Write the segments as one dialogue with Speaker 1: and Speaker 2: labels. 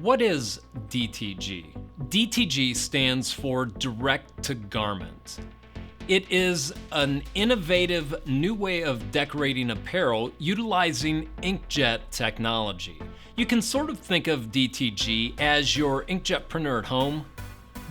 Speaker 1: What is DTG? DTG stands for Direct to Garment. It is an innovative new way of decorating apparel utilizing inkjet technology. You can sort of think of DTG as your inkjet printer at home,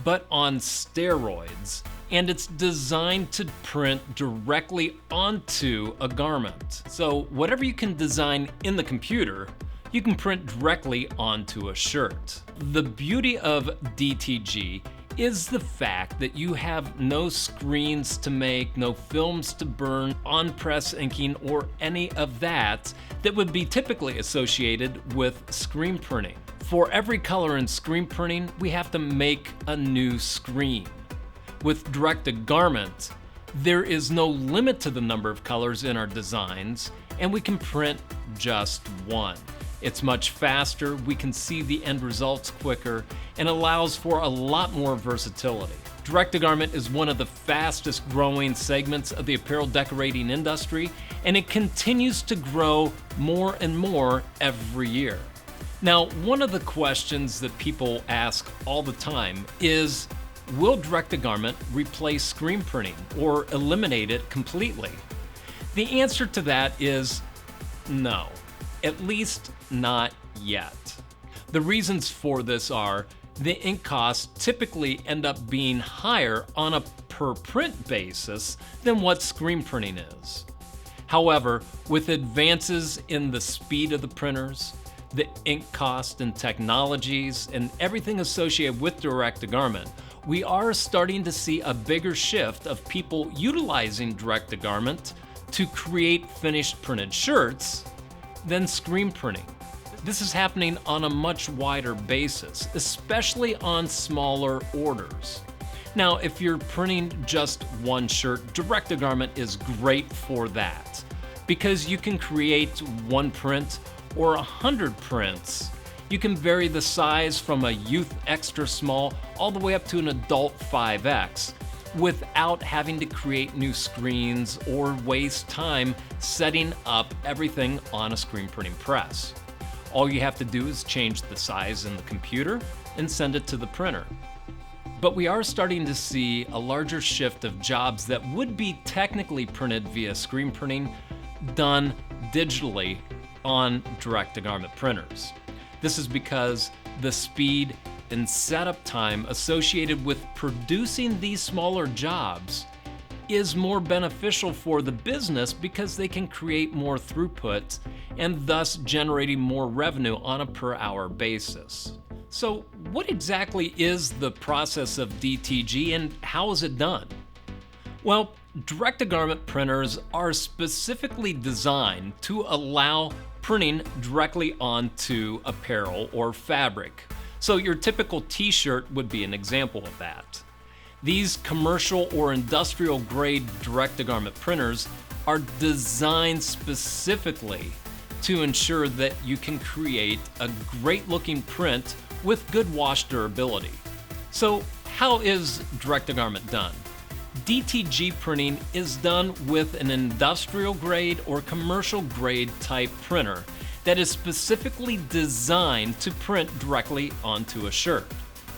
Speaker 1: but on steroids, and it's designed to print directly onto a garment. So whatever you can design in the computer, you can print directly onto a shirt. The beauty of DTG is the fact that you have no screens to make, no films to burn, on-press inking, or any of that would be typically associated with screen printing. For every color in screen printing, we have to make a new screen. With direct to garment, there is no limit to the number of colors in our designs, and we can print just one. It's much faster, we can see the end results quicker, and allows for a lot more versatility. Direct to garment is one of the fastest growing segments of the apparel decorating industry, and it continues to grow more and more every year. Now, one of the questions that people ask all the time is, will direct to garment replace screen printing or eliminate it completely? The answer to that is no. At least not yet. The reasons for this are the ink costs typically end up being higher on a per print basis than what screen printing is. However, with advances in the speed of the printers, the ink cost and technologies, and everything associated with direct to garment, we are starting to see a bigger shift of people utilizing direct to garment to create finished printed shirts than screen printing. This is happening on a much wider basis, especially on smaller orders. Now, if you're printing just one shirt, direct to garment is great for that because you can create one print or 100 prints. You can vary the size from a youth extra small all the way up to an adult 5X without having to create new screens or waste time setting up everything on a screen printing press. All you have to do is change the size in the computer and send it to the printer. But we are starting to see a larger shift of jobs that would be technically printed via screen printing done digitally on direct-to-garment printers. This is because the speed and setup time associated with producing these smaller jobs is more beneficial for the business because they can create more throughput and thus generating more revenue on a per hour basis. So what exactly is the process of DTG and how is it done? Well, direct-to-garment printers are specifically designed to allow printing directly onto apparel or fabric. So your typical t-shirt would be an example of that. These commercial or industrial grade direct-to-garment printers are designed specifically to ensure that you can create a great looking print with good wash durability. So how is direct-to-garment done? DTG printing is done with an industrial grade or commercial grade type printer that is specifically designed to print directly onto a shirt.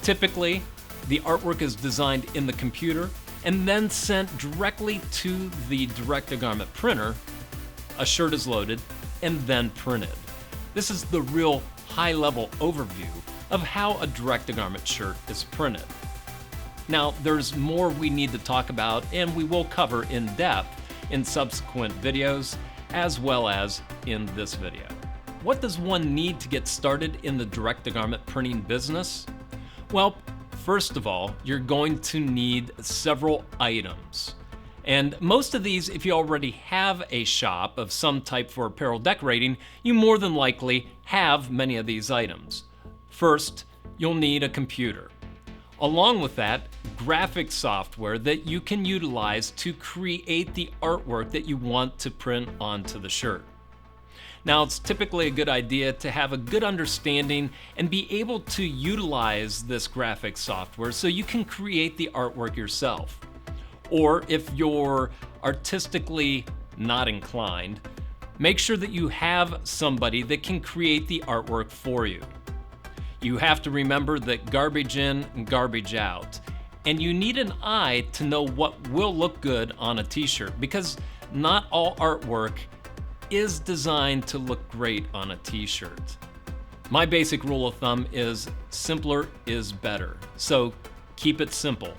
Speaker 1: Typically, the artwork is designed in the computer and then sent directly to the direct-to-garment printer. A shirt is loaded and then printed. This is the real high-level overview of how a direct-to-garment shirt is printed. Now, there's more we need to talk about and we will cover in depth in subsequent videos as well as in this video. What does one need to get started in the direct-to-garment printing business? Well, first of all, you're going to need several items. And most of these, if you already have a shop of some type for apparel decorating, you more than likely have many of these items. First, you'll need a computer. Along with that, graphic software that you can utilize to create the artwork that you want to print onto the shirt. Now, it's typically a good idea to have a good understanding and be able to utilize this graphic software so you can create the artwork yourself. Or if you're artistically not inclined, make sure that you have somebody that can create the artwork for you. You have to remember that garbage in and garbage out. And you need an eye to know what will look good on a t-shirt, because not all artwork is designed to look great on a t-shirt. My basic rule of thumb is simpler is better, so keep it simple.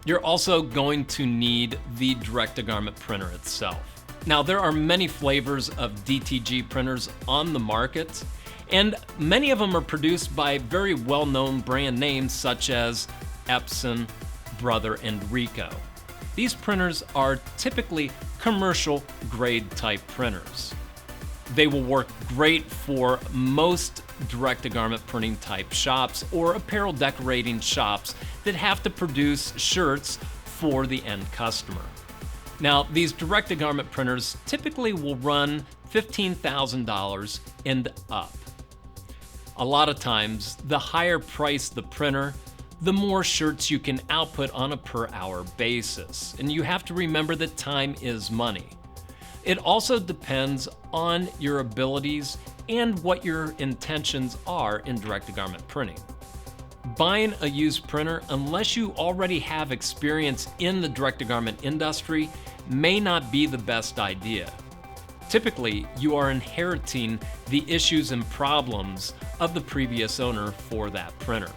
Speaker 1: You're also going to need the direct-to-garment printer itself. Now, there are many flavors of DTG printers on the market, and many of them are produced by very well-known brand names such as Epson, Brother, and Ricoh. These printers are typically commercial grade type printers. They will work great for most direct-to-garment printing type shops or apparel decorating shops that have to produce shirts for the end customer. Now, these direct-to-garment printers typically will run $15,000 and up. A lot of times, the higher price the printer, the more shirts you can output on a per hour basis. And you have to remember that time is money. It also depends on your abilities and what your intentions are in direct-to-garment printing. Buying a used printer, unless you already have experience in the direct-to-garment industry, may not be the best idea. Typically, you are inheriting the issues and problems of the previous owner for that printer.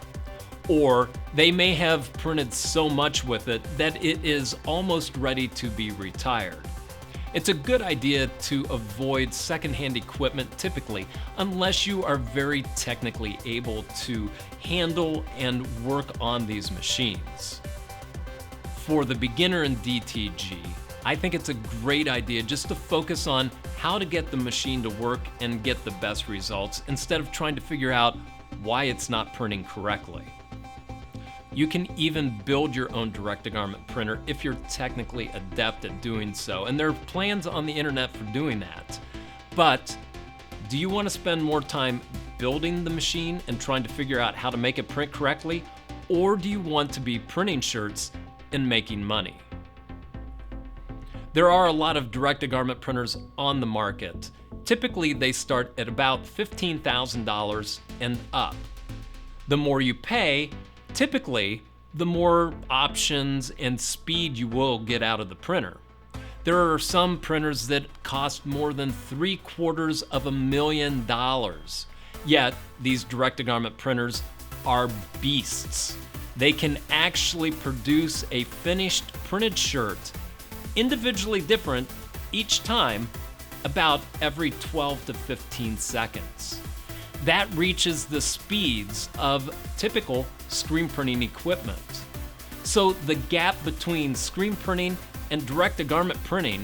Speaker 1: Or they may have printed so much with it that it is almost ready to be retired. It's a good idea to avoid secondhand equipment typically, unless you are very technically able to handle and work on these machines. For the beginner in DTG, I think it's a great idea just to focus on how to get the machine to work and get the best results instead of trying to figure out why it's not printing correctly. You can even build your own direct-to-garment printer if you're technically adept at doing so, and there are plans on the internet for doing that. But do you want to spend more time building the machine and trying to figure out how to make it print correctly, or do you want to be printing shirts and making money? There are a lot of direct-to-garment printers on the market. Typically, they start at about $15,000 and up. The more you pay, typically, the more options and speed you will get out of the printer. There are some printers that cost more than $750,000. Yet, these direct-to-garment printers are beasts. They can actually produce a finished printed shirt, individually different each time, about every 12 to 15 seconds. That reaches the speeds of typical screen printing equipment. So the gap between screen printing and direct-to-garment printing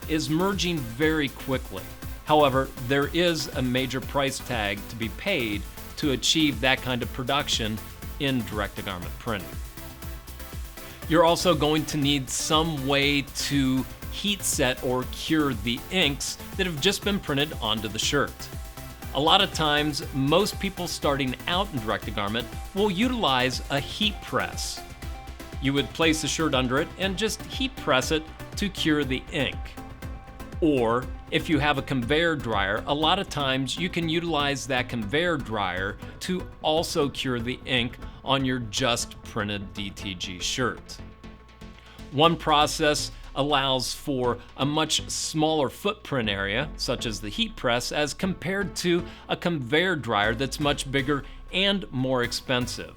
Speaker 1: is merging very quickly. However, there is a major price tag to be paid to achieve that kind of production in direct-to-garment printing. You're also going to need some way to heat set or cure the inks that have just been printed onto the shirt. A lot of times, most people starting out in direct-to-garment will utilize a heat press. You would place the shirt under it and just heat press it to cure the ink. Or if you have a conveyor dryer, a lot of times you can utilize that conveyor dryer to also cure the ink on your just printed DTG shirt. One process allows for a much smaller footprint area, such as the heat press, as compared to a conveyor dryer that's much bigger and more expensive.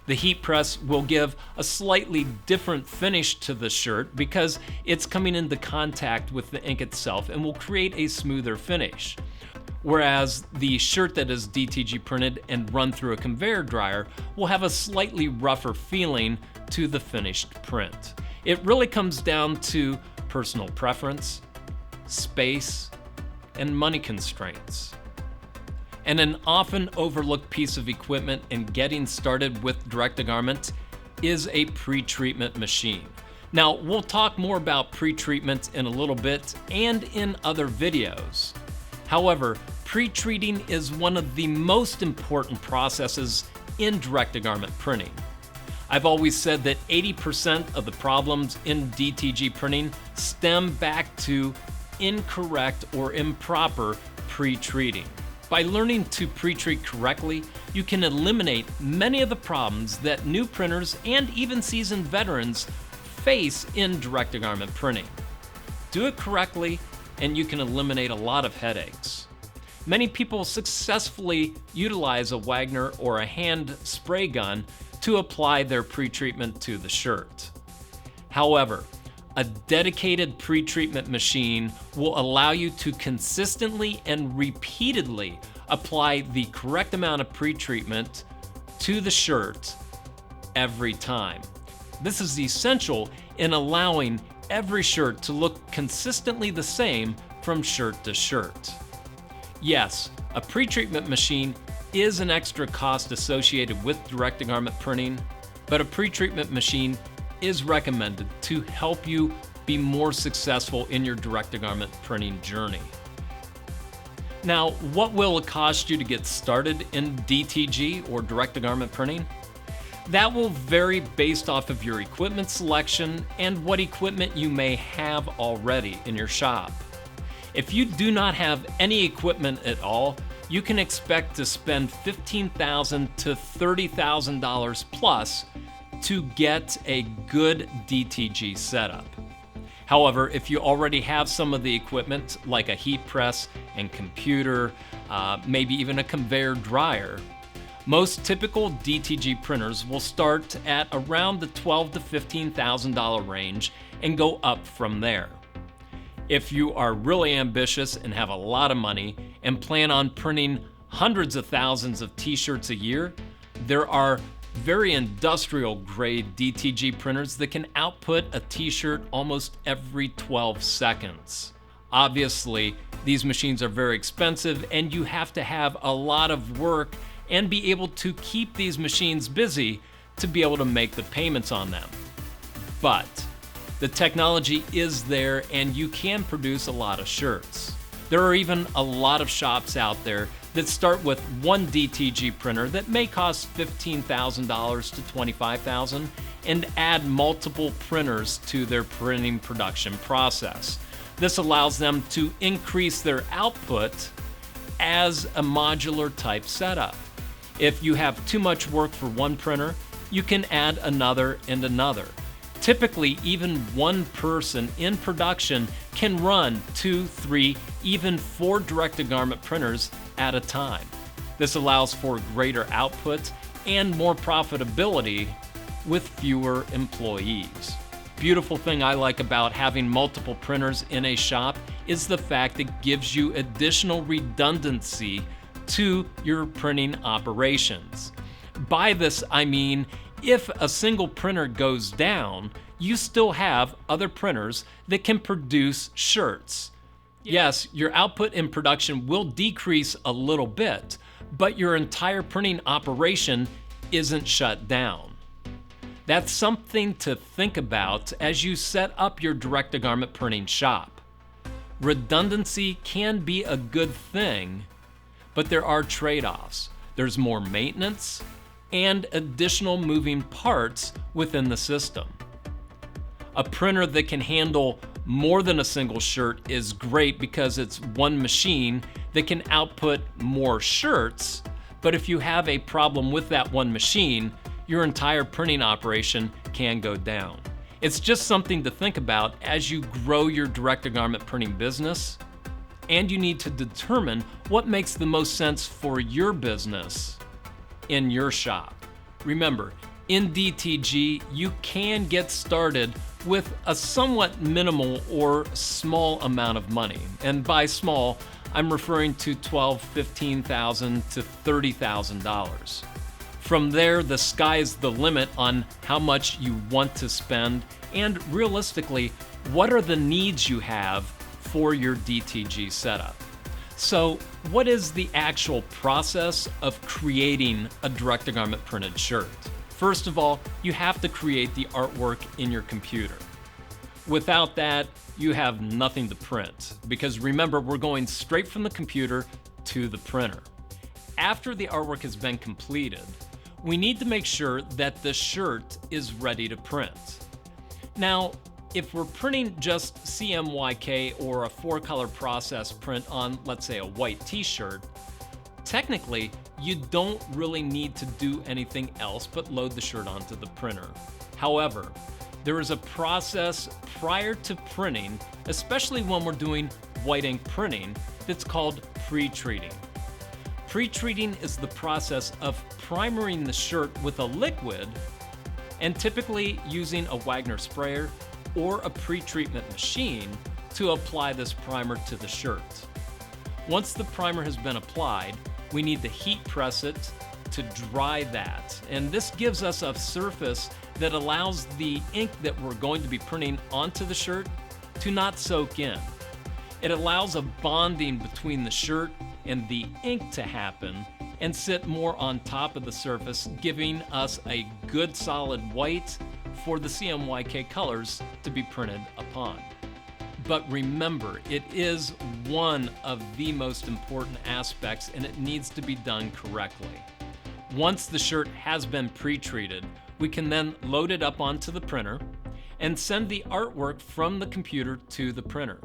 Speaker 1: The heat press will give a slightly different finish to the shirt because it's coming into contact with the ink itself and will create a smoother finish. Whereas the shirt that is DTG printed and run through a conveyor dryer will have a slightly rougher feeling to the finished print. It really comes down to personal preference, space, and money constraints. And an often overlooked piece of equipment in getting started with direct-to-garment is a pretreatment machine. Now, we'll talk more about pretreatment in a little bit and in other videos. However, pretreating is one of the most important processes in direct-to-garment printing. I've always said that 80% of the problems in DTG printing stem back to incorrect or improper pre-treating. By learning to pre-treat correctly, you can eliminate many of the problems that new printers and even seasoned veterans face in direct-to-garment printing. Do it correctly, and you can eliminate a lot of headaches. Many people successfully utilize a Wagner or a hand spray gun to apply their pretreatment to the shirt. However, a dedicated pretreatment machine will allow you to consistently and repeatedly apply the correct amount of pretreatment to the shirt every time. This is essential in allowing every shirt to look consistently the same from shirt to shirt. Yes, a pretreatment machine is an extra cost associated with direct-to-garment printing, but a pretreatment machine is recommended to help you be more successful in your direct-to-garment printing journey. Now, what will it cost you to get started in DTG or direct-to-garment printing? That will vary based off of your equipment selection and what equipment you may have already in your shop. If you do not have any equipment at all, you can expect to spend $15,000 to $30,000 plus to get a good DTG setup. However, if you already have some of the equipment like a heat press and computer, maybe even a conveyor dryer, most typical DTG printers will start at around the $12,000 to $15,000 range and go up from there. If you are really ambitious and have a lot of money and plan on printing hundreds of thousands of t-shirts a year, there are very industrial grade DTG printers that can output a t-shirt almost every 12 seconds. Obviously, these machines are very expensive and you have to have a lot of work and be able to keep these machines busy to be able to make the payments on them. But the technology is there and you can produce a lot of shirts. There are even a lot of shops out there that start with one DTG printer that may cost $15,000 to $25,000 and add multiple printers to their printing production process. This allows them to increase their output as a modular type setup. If you have too much work for one printer, you can add another and another. Typically, even one person in production can run 2, 3, even 4 direct-to-garment printers at a time. This allows for greater output and more profitability with fewer employees. Beautiful thing I like about having multiple printers in a shop is the fact it gives you additional redundancy to your printing operations. By this, I mean if a single printer goes down, you still have other printers that can produce shirts. Yes, your output in production will decrease a little bit, but your entire printing operation isn't shut down. That's something to think about as you set up your direct-to-garment printing shop. Redundancy can be a good thing, but there are trade-offs. There's more maintenance and additional moving parts within the system. A printer that can handle more than a single shirt is great because it's one machine that can output more shirts, but if you have a problem with that one machine, your entire printing operation can go down. It's just something to think about as you grow your direct-to-garment printing business, and you need to determine what makes the most sense for your business in your shop. Remember, in DTG, you can get started with a somewhat minimal or small amount of money. And by small, I'm referring to $12,000, $15,000 to $30,000. From there, the sky's the limit on how much you want to spend and realistically, what are the needs you have for your DTG setup. So what is the actual process of creating a direct-to-garment printed shirt? First of all, you have to create the artwork in your computer. Without that, you have nothing to print, because remember, we're going straight from the computer to the printer. After the artwork has been completed, we need to make sure that the shirt is ready to print. Now, if we're printing just CMYK or a 4-color process print on, let's say, a white t-shirt, technically, you don't really need to do anything else but load the shirt onto the printer. However, there is a process prior to printing, especially when we're doing white ink printing, that's called pre-treating. Pre-treating is the process of primering the shirt with a liquid, and typically using a Wagner sprayer or a pretreatment machine to apply this primer to the shirt. Once the primer has been applied, we need to heat press it to dry that. And this gives us a surface that allows the ink that we're going to be printing onto the shirt to not soak in. It allows a bonding between the shirt and the ink to happen and sit more on top of the surface, giving us a good solid white for the CMYK colors to be printed upon. But remember, it is one of the most important aspects, and it needs to be done correctly. Once the shirt has been pre-treated, we can then load it up onto the printer and send the artwork from the computer to the printer.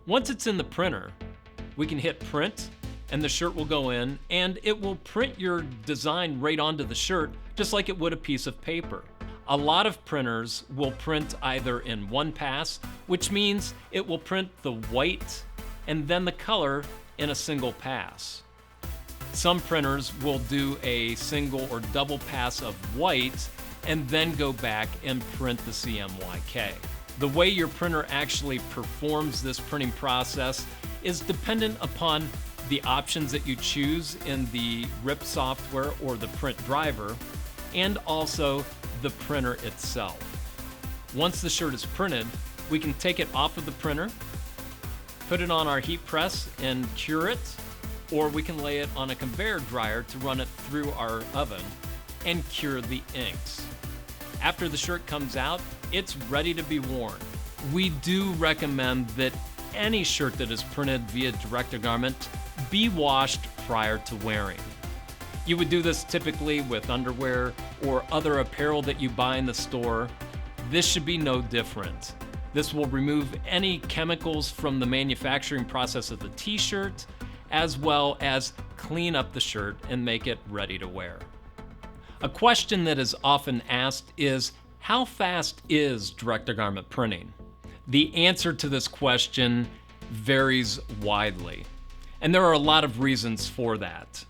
Speaker 1: Once it's in the printer, we can hit print, and the shirt will go in, and it will print your design right onto the shirt, just like it would a piece of paper. A lot of printers will print either in one pass, which means it will print the white and then the color in a single pass. Some printers will do a single or double pass of white and then go back and print the CMYK. The way your printer actually performs this printing process is dependent upon the options that you choose in the RIP software or the print driver, and also the printer itself. Once the shirt is printed, we can take it off of the printer, put it on our heat press and cure it, or we can lay it on a conveyor dryer to run it through our oven and cure the inks. After the shirt comes out, it's ready to be worn. We do recommend that any shirt that is printed via direct-to-garment be washed prior to wearing. You would do this typically with underwear or other apparel that you buy in the store. This should be no different. This will remove any chemicals from the manufacturing process of the t-shirt, as well as clean up the shirt and make it ready to wear. A question that is often asked is, how fast is direct-to-garment printing? The answer to this question varies widely, and there are a lot of reasons for that.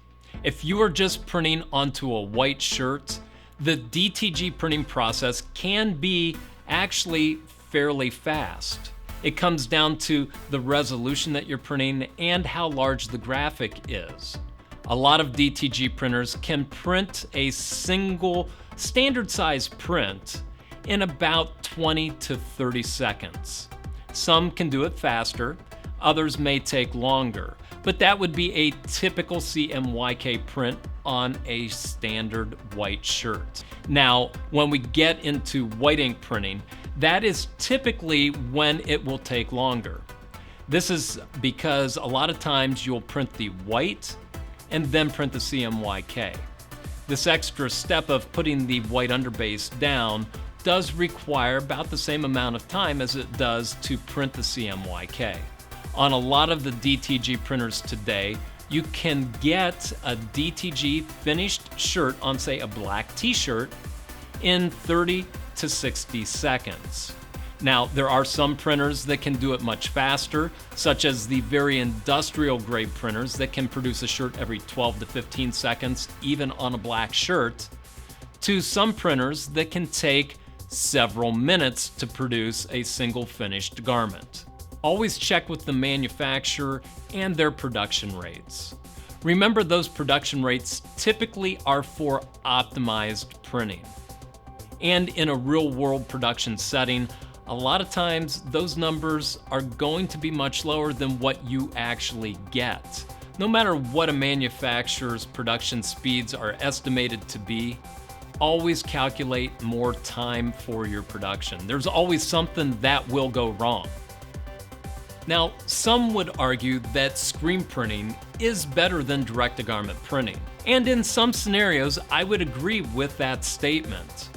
Speaker 1: If you are just printing onto a white shirt, the DTG printing process can be actually fairly fast. It comes down to the resolution that you're printing and how large the graphic is. A lot of DTG printers can print a single standard size print in about 20 to 30 seconds. Some can do it faster, others may take longer, but that would be a typical CMYK print on a standard white shirt. Now, when we get into white ink printing, that is typically when it will take longer. This is because a lot of times you'll print the white and then print the CMYK. This extra step of putting the white underbase down does require about the same amount of time as it does to print the CMYK. On a lot of the DTG printers today, you can get a DTG finished shirt on, say, a black t-shirt in 30 to 60 seconds. Now, there are some printers that can do it much faster, such as the very industrial grade printers that can produce a shirt every 12 to 15 seconds, even on a black shirt, to some printers that can take several minutes to produce a single finished garment. Always check with the manufacturer and their production rates. Remember, those production rates typically are for optimized printing. And in a real-world production setting, a lot of times those numbers are going to be much lower than what you actually get. No matter what a manufacturer's production speeds are estimated to be, always calculate more time for your production. There's always something that will go wrong. Now, some would argue that screen printing is better than direct-to-garment printing. And in some scenarios, I would agree with that statement.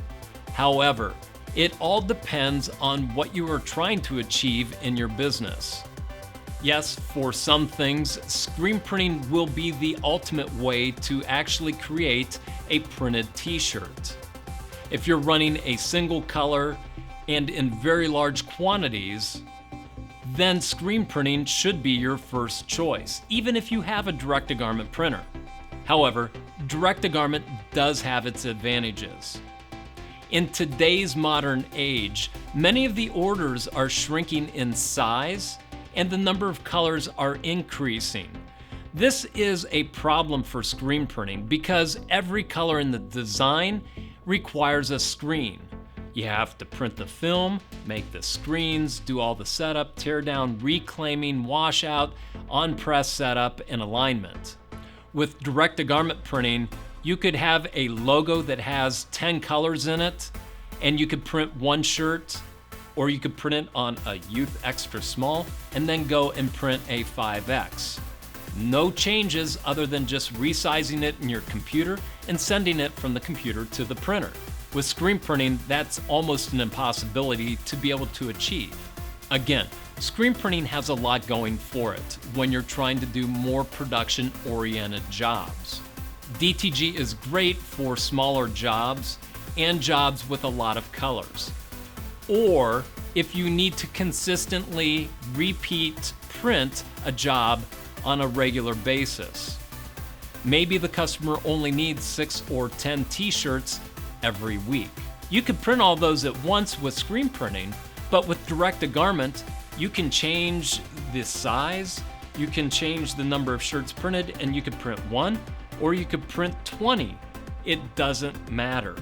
Speaker 1: However, it all depends on what you are trying to achieve in your business. Yes, for some things, screen printing will be the ultimate way to actually create a printed t-shirt. If you're running a single color and in very large quantities, then screen printing should be your first choice, even if you have a direct-to-garment printer. However, direct-to-garment does have its advantages. In today's modern age, many of the orders are shrinking in size and the number of colors are increasing. This is a problem for screen printing because every color in the design requires a screen. You have to print the film, make the screens, do all the setup, tear down, reclaiming, washout, on-press setup, and alignment. With direct-to-garment printing, you could have a logo that has 10 colors in it, and you could print one shirt, or you could print it on a youth extra small, and then go and print a 5X. No changes other than just resizing it in your computer and sending it from the computer to the printer. With screen printing, that's almost an impossibility to be able to achieve. Again, screen printing has a lot going for it when you're trying to do more production-oriented jobs. DTG is great for smaller jobs and jobs with a lot of colors. Or if you need to consistently repeat print a job on a regular basis. Maybe the customer only needs 6 or 10 t-shirts every week. You could print all those at once with screen printing, but with direct-to-garment, you can change the size, you can change the number of shirts printed, and you could print 1 or you could print 20. It doesn't matter.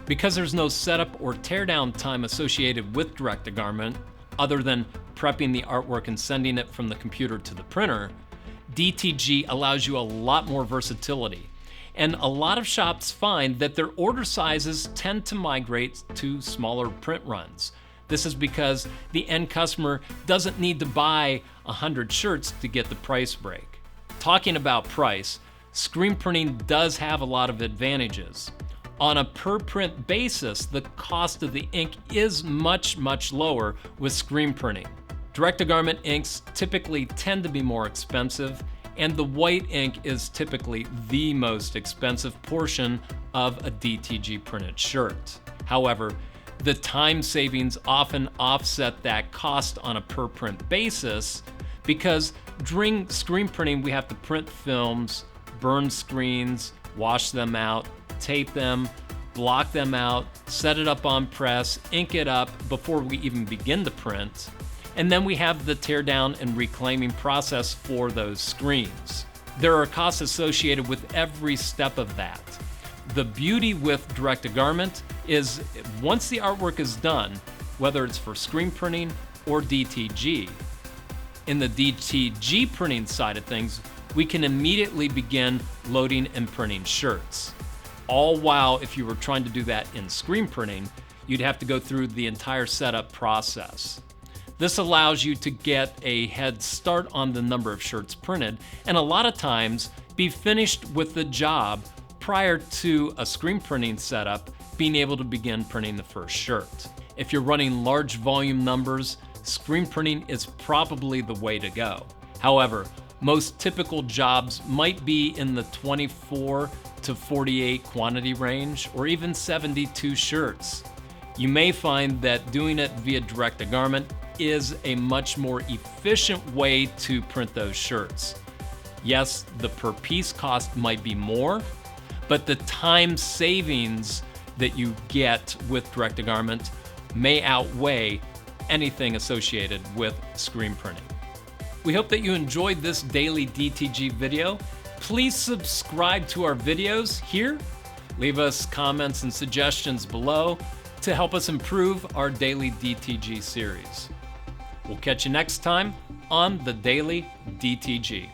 Speaker 1: Because there's no setup or teardown time associated with direct-to-garment, other than prepping the artwork and sending it from the computer to the printer, DTG allows you a lot more versatility. And a lot of shops find that their order sizes tend to migrate to smaller print runs. This is because the end customer doesn't need to buy 100 shirts to get the price break. Talking about price, screen printing does have a lot of advantages. On a per print basis, the cost of the ink is much lower with screen printing. Direct-to-garment inks typically tend to be more expensive, and the white ink is typically the most expensive portion of a DTG printed shirt. However, the time savings often offset that cost on a per print basis because during screen printing we have to print films, burn screens, wash them out, tape them, block them out, set it up on press, ink it up before we even begin to print. And then we have the teardown and reclaiming process for those screens. There are costs associated with every step of that. The beauty with direct-to-garment is once the artwork is done, whether it's for screen printing or DTG, in the DTG printing side of things, we can immediately begin loading and printing shirts. All while if you were trying to do that in screen printing, you'd have to go through the entire setup process. This allows you to get a head start on the number of shirts printed, and a lot of times be finished with the job prior to a screen printing setup being able to begin printing the first shirt. If you're running large volume numbers, screen printing is probably the way to go. However, most typical jobs might be in the 24 to 48 quantity range, or even 72 shirts. You may find that doing it via direct-to-garment is a much more efficient way to print those shirts. Yes, the per piece cost might be more, but the time savings that you get with direct-to-garment may outweigh anything associated with screen printing. We hope that you enjoyed this daily DTG video. Please subscribe to our videos here. Leave us comments and suggestions below to help us improve our daily DTG series. We'll catch you next time on the Daily DTG.